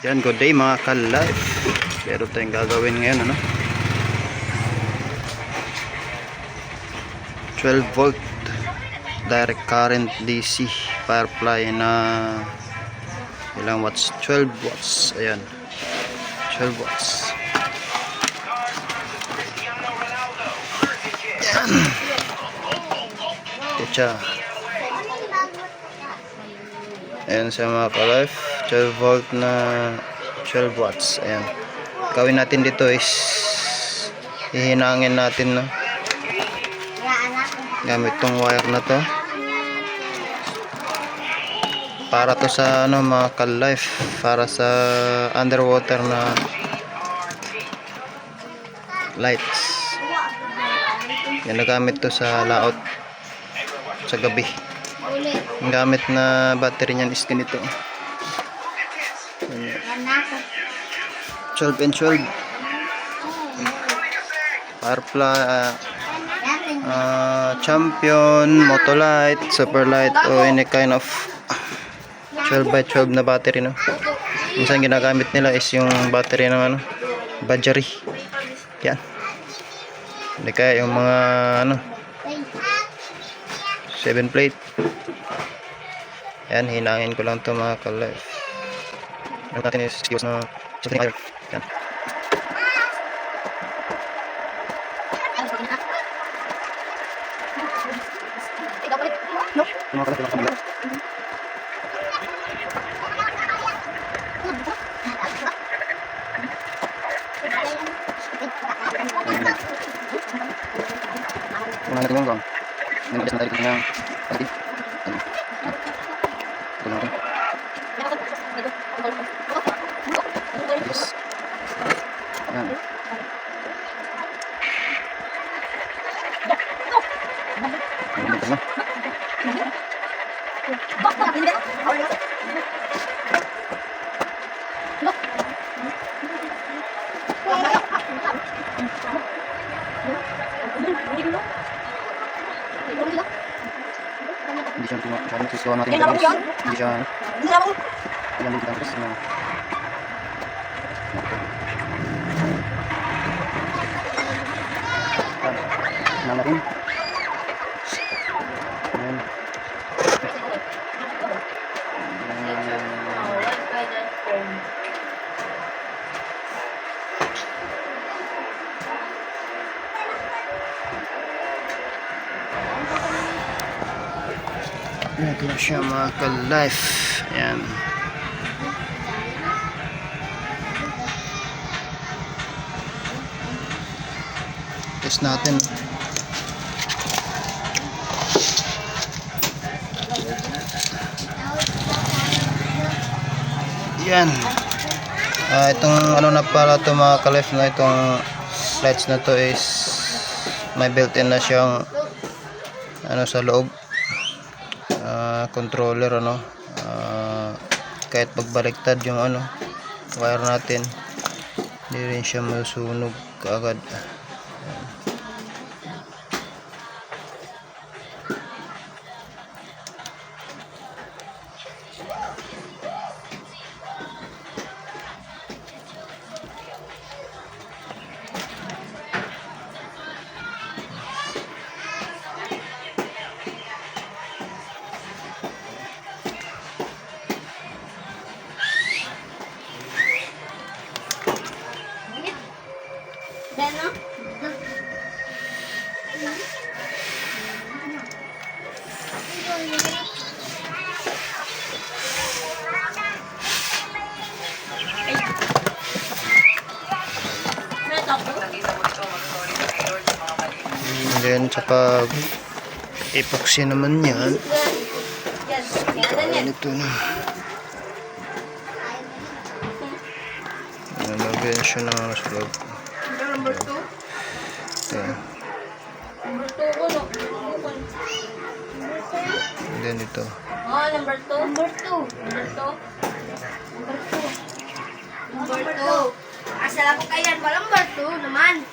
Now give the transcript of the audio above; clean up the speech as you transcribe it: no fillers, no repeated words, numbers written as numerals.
Yan, good day mga ka-life. Meron tayong gagawin ngayon, ano? 12 volt direct current DC Firefly na ilang watts? 12 watts. Ayan, 12 watts. Ayan. Kutsa. Ayan sa mga ka-life, 12 volt na 12 watts. Ayan, gawin natin dito is hihinangin natin, no? Gamit tong wire na to para to sa ano mga ka-life, para sa underwater na lights. Yan, nagamit to sa laot sa gabi. Ang gamit na battery niyan is ganito, 12 and 12 Firefly, Champion, Motolite, Superlight, o any kind of 12 by 12 na battery, no? Minsan ginagamit nila is yung battery ng ano, Badgery. Yan. Hindi kaya yung mga ano 7 plate. Yan, hinangin ko lang to mga ka-life. Yung natin is skills na something iron. Yan. Yung mga ka-life, yung mga kabila. Hindi siya masyadong susuwa natin. Hindi siya ilan din kita terus na rin. Ito na siya mga ka-life. Ayan. Test natin. Ayan. Itong ano na para ito mga ka-life, na itong lights na to is may built-in na siyang ano sa loob, controller, ano, kahit pagbaliktad yung ano wire natin, hindi rin siya masunog kaagad. And then sa pag epoxy naman yan, ito na nalagyan siya ng sa loob. Number 2? Ito. Number 2 uno. And then ito. Oh, number 2. Number 2. Number 2. Number 2. Number 2. Asala ko kayan, walang number 2 naman.